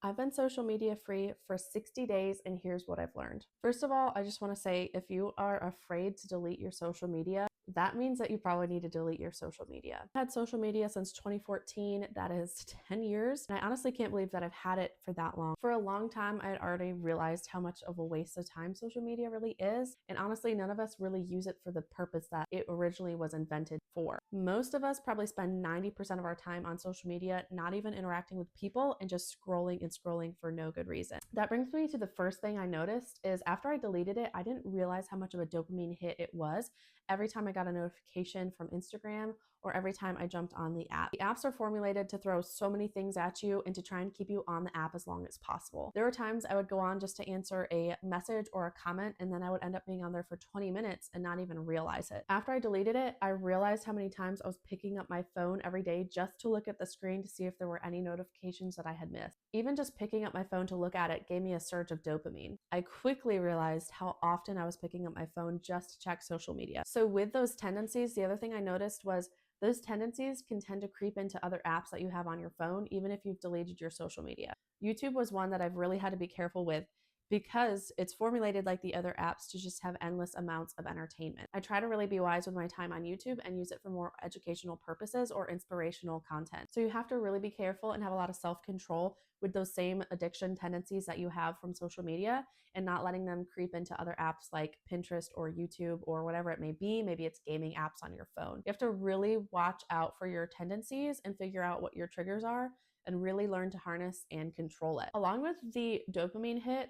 I've been social media free for 60 days, and here's what I've learned. First of all, I just want to say if you are afraid to delete your social media, that means that you probably need to delete your social media. I've had social media since 2014. That is 10 years. And I honestly can't believe that I've had it for that long. For a long time, I had already realized how much of a waste of time social media really is. And honestly, none of us really use it for the purpose that it originally was invented for. Most of us probably spend 90% of our time on social media, not even interacting with people and just scrolling and scrolling for no good reason. That brings me to the first thing I noticed is after I deleted it, I didn't realize how much of a dopamine hit it was every time I got a notification from Instagram or every time I jumped on the app. The apps are formulated to throw so many things at you and to try and keep you on the app as long as possible. There were times I would go on just to answer a message or a comment, and then I would end up being on there for 20 minutes and not even realize it. After I deleted it, I realized how many times I was picking up my phone every day just to look at the screen to see if there were any notifications that I had missed. Even just picking up my phone to look at it gave me a surge of dopamine. I quickly realized how often I was picking up my phone just to check social media. So with those tendencies, the other thing I noticed was those tendencies can tend to creep into other apps that you have on your phone, even if you've deleted your social media. YouTube was one that I've really had to be careful with because it's formulated like the other apps to just have endless amounts of entertainment. I try to really be wise with my time on YouTube and use it for more educational purposes or inspirational content. So you have to really be careful and have a lot of self-control with those same addiction tendencies that you have from social media and not letting them creep into other apps like Pinterest or YouTube or whatever it may be. Maybe it's gaming apps on your phone. You have to really watch out for your tendencies and figure out what your triggers are and really learn to harness and control it. Along with the dopamine hit,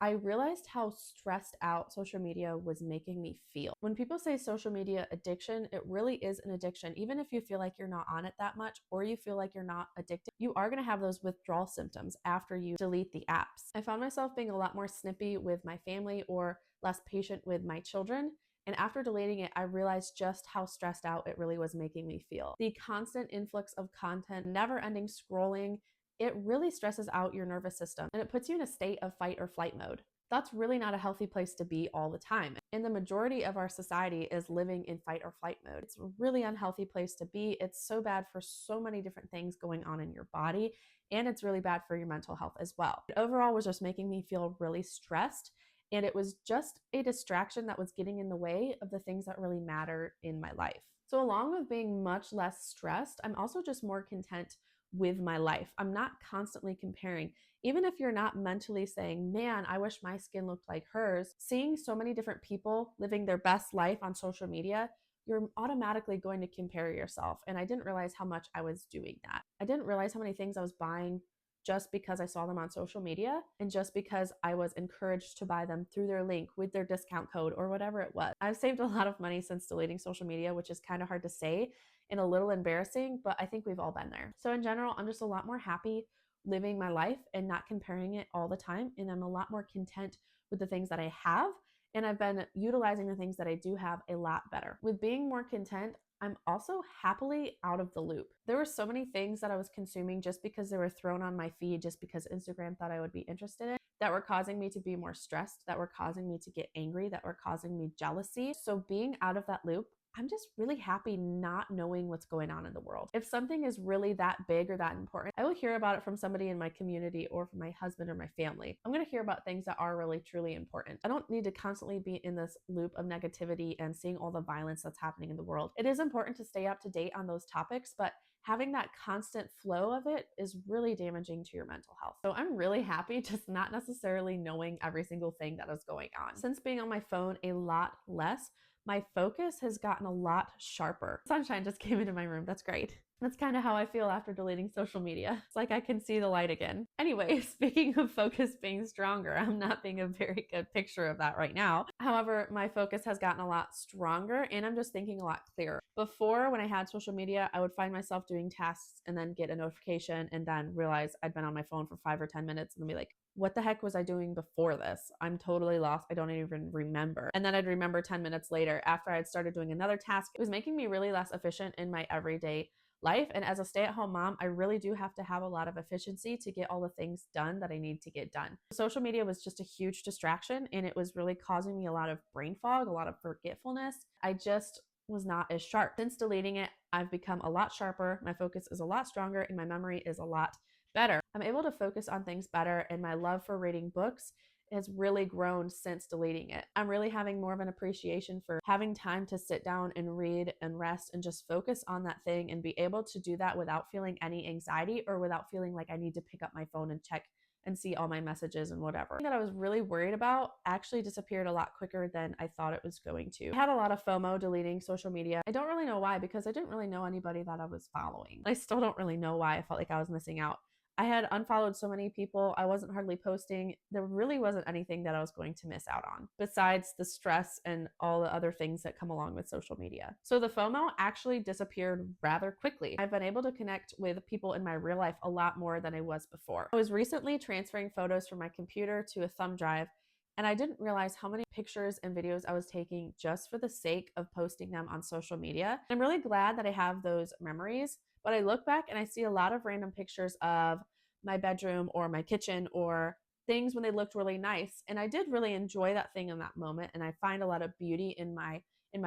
I realized how stressed out social media was making me feel. When people say social media addiction, it really is an addiction. Even if you feel like you're not on it that much or you feel like you're not addicted, you are going to have those withdrawal symptoms after you delete the apps. I found myself being a lot more snippy with my family or less patient with my children. And after deleting it, I realized just how stressed out it really was making me feel. The constant influx of content, never ending scrolling, it really stresses out your nervous system and it puts you in a state of fight or flight mode. That's really not a healthy place to be all the time. And the majority of our society is living in fight or flight mode. It's a really unhealthy place to be. It's so bad for so many different things going on in your body, and it's really bad for your mental health as well. It overall was just making me feel really stressed, and it was just a distraction that was getting in the way of the things that really matter in my life. So along with being much less stressed, I'm also just more content with my life. I'm not constantly comparing. Even if you're not mentally saying, man, I wish my skin looked like hers, seeing so many different people living their best life on social media, you're automatically going to compare yourself. And I didn't realize how much I was doing that. I didn't realize how many things I was buying just because I saw them on social media and just because I was encouraged to buy them through their link with their discount code or whatever it was. I've saved a lot of money since deleting social media, which is kind of hard to say and a little embarrassing, but I think we've all been there. So in general, I'm just a lot more happy living my life and not comparing it all the time. And I'm a lot more content with the things that I have. And I've been utilizing the things that I do have a lot better. With being more content, I'm also happily out of the loop. There were so many things that I was consuming just because they were thrown on my feed, just because Instagram thought I would be interested in, that were causing me to be more stressed, that were causing me to get angry, that were causing me jealousy. So being out of that loop, I'm just really happy not knowing what's going on in the world. If something is really that big or that important, I will hear about it from somebody in my community or from my husband or my family. I'm going to hear about things that are really, truly important. I don't need to constantly be in this loop of negativity and seeing all the violence that's happening in the world. It is important to stay up to date on those topics, but having that constant flow of it is really damaging to your mental health. So I'm really happy just not necessarily knowing every single thing that is going on. Since being on my phone a lot less, my focus has gotten a lot sharper. Sunshine just came into my room. That's great. That's kind of how I feel after deleting social media. It's like I can see the light again. Anyway, speaking of focus being stronger, I'm not being a very good picture of that right now. However, my focus has gotten a lot stronger and I'm just thinking a lot clearer. Before, when I had social media, I would find myself doing tasks and then get a notification and then realize I'd been on my phone for 5 or 10 minutes and then be like, what the heck was I doing before this? I'm totally lost. I don't even remember. And then I'd remember 10 minutes later after I'd started doing another task. It was making me really less efficient in my everyday life. And as a stay-at-home mom, I really do have to have a lot of efficiency to get all the things done that I need to get done. Social media was just a huge distraction and it was really causing me a lot of brain fog, a lot of forgetfulness. I just was not as sharp. Since deleting it, I've become a lot sharper. My focus is a lot stronger and my memory is a lot better. I'm able to focus on things better, and my love for reading books has really grown since deleting it. I'm really having more of an appreciation for having time to sit down and read and rest and just focus on that thing and be able to do that without feeling any anxiety or without feeling like I need to pick up my phone and check and see all my messages and whatever. The thing that I was really worried about actually disappeared a lot quicker than I thought it was going to. I had a lot of FOMO deleting social media. I don't really know why, because I didn't really know anybody that I was following. I still don't really know why I felt like I was missing out. I had unfollowed so many people. I wasn't hardly posting. There really wasn't anything that I was going to miss out on besides the stress and all the other things that come along with social media. So the FOMO actually disappeared rather quickly. I've been able to connect with people in my real life a lot more than I was before. I was recently transferring photos from my computer to a thumb drive, and I didn't realize how many pictures and videos I was taking just for the sake of posting them on social media. I'm really glad that I have those memories, but I look back and I see a lot of random pictures of my bedroom or my kitchen or things when they looked really nice. And I did really enjoy that thing in that moment. And I find a lot of beauty in my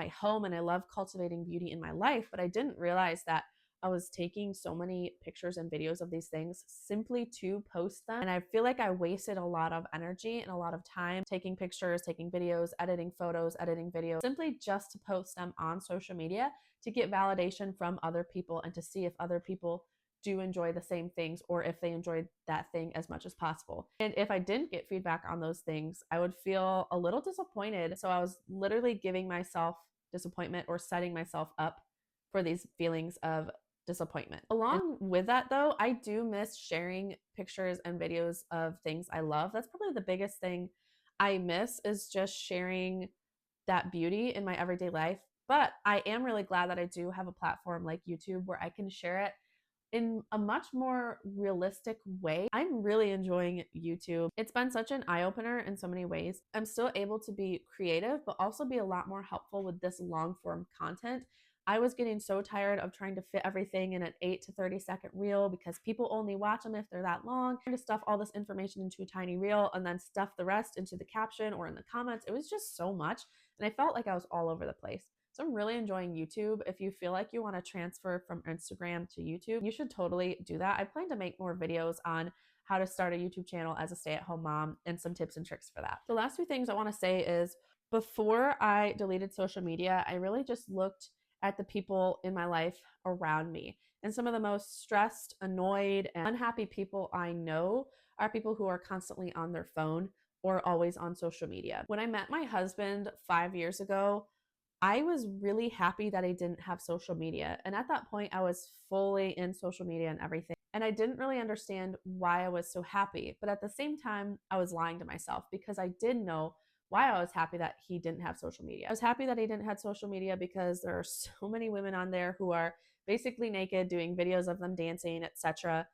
home, and I love cultivating beauty in my life. But I didn't realize that I was taking so many pictures and videos of these things simply to post them. And I feel like I wasted a lot of energy and a lot of time taking pictures, taking videos, editing photos, editing videos, simply just to post them on social media to get validation from other people and to see if other people do enjoy the same things or if they enjoyed that thing as much as possible. And if I didn't get feedback on those things, I would feel a little disappointed. So I was literally giving myself disappointment or setting myself up for these feelings of disappointment. Along with that, though, I do miss sharing pictures and videos of things I love. That's probably the biggest thing I miss, is just sharing that beauty in my everyday life. But I am really glad that I do have a platform like YouTube where I can share it in a much more realistic way. I'm really enjoying YouTube. It's been such an eye-opener in so many ways. I'm still able to be creative, but also be a lot more helpful with this long-form content. I was getting so tired of trying to fit everything in an 8 to 30-second reel because people only watch them if they're that long. Trying to stuff all this information into a tiny reel and then stuff the rest into the caption or in the comments. It was just so much, and I felt like I was all over the place. So I'm really enjoying YouTube. If you feel like you want to transfer from Instagram to YouTube, you should totally do that. I plan to make more videos on how to start a YouTube channel as a stay-at-home mom and some tips and tricks for that. The last few things I want to say is, before I deleted social media, I really just looked at the people in my life around me. And some of the most stressed, annoyed, and unhappy people I know are people who are constantly on their phone or always on social media. When I met my husband 5 years ago, I was really happy that I didn't have social media. And at that point, I was fully in social media and everything. And I didn't really understand why I was so happy. But at the same time, I was lying to myself because I did know why I was happy that he didn't have social media. I was happy that he didn't have social media because there are so many women on there who are basically naked, doing videos of them dancing, etc.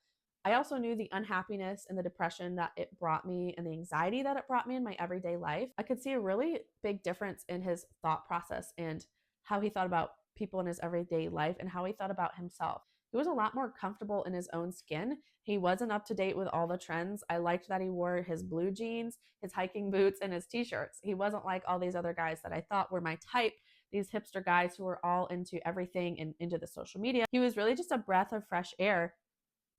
I also knew the unhappiness and the depression that it brought me and the anxiety that it brought me in my everyday life. I could see a really big difference in his thought process and how he thought about people in his everyday life and how he thought about himself. He was a lot more comfortable in his own skin. He wasn't up to date with all the trends. I liked that he wore his blue jeans, his hiking boots, and his t-shirts. He wasn't like all these other guys that I thought were my type, these hipster guys who were all into everything and into the social media. He was really just a breath of fresh air.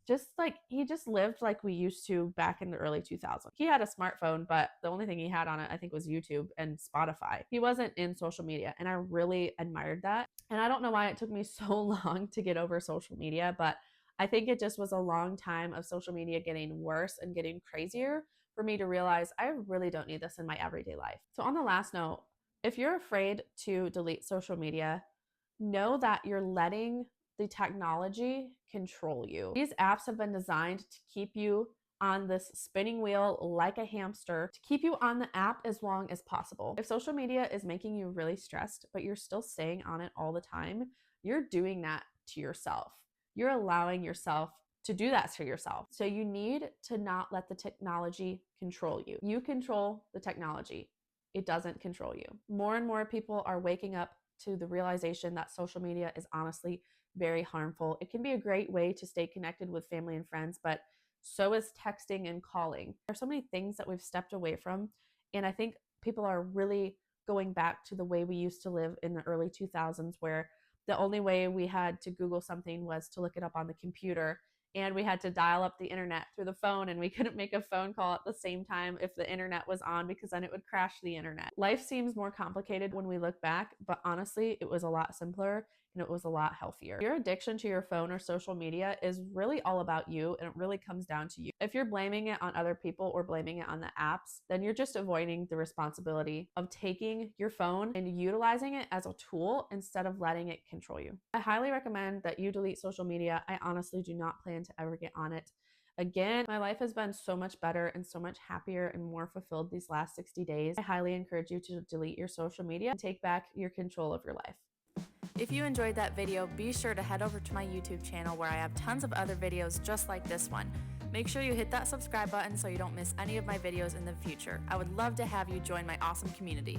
Just like he just lived like we used to back in the early 2000s. He had a smartphone, but the only thing he had on it, I think, was YouTube and Spotify. He wasn't in social media, and I really admired that. And I don't know why it took me so long to get over social media, but I think it just was a long time of social media getting worse and getting crazier for me to realize I really don't need this in my everyday life. So on the last note, if you're afraid to delete social media, know that you're letting the technology control you. These apps have been designed to keep you on this spinning wheel like a hamster, to keep you on the app as long as possible. If social media is making you really stressed, but you're still staying on it all the time, you're doing that to yourself. You're allowing yourself to do that to yourself. So you need to not let the technology control you. You control the technology. It doesn't control you. More and more people are waking up to the realization that social media is honestly very harmful. It can be a great way to stay connected with family and friends, but so is texting and calling. There are so many things that we've stepped away from, and I think people are really going back to the way we used to live in the early 2000s, where the only way we had to Google something was to look it up on the computer, and we had to dial up the internet through the phone, and we couldn't make a phone call at the same time if the internet was on because then it would crash the internet. Life seems more complicated when we look back, but honestly, it was a lot simpler and it was a lot healthier. Your addiction to your phone or social media is really all about you, and it really comes down to you. If you're blaming it on other people or blaming it on the apps, then you're just avoiding the responsibility of taking your phone and utilizing it as a tool instead of letting it control you. I highly recommend that you delete social media. I honestly do not plan to ever get on it again. My life has been so much better and so much happier and more fulfilled these last 60 days. I highly encourage you to delete your social media and take back your control of your life. If you enjoyed that video, be sure to head over to my YouTube channel where I have tons of other videos just like this one. Make sure you hit that subscribe button so you don't miss any of my videos in the future. I would love to have you join my awesome community.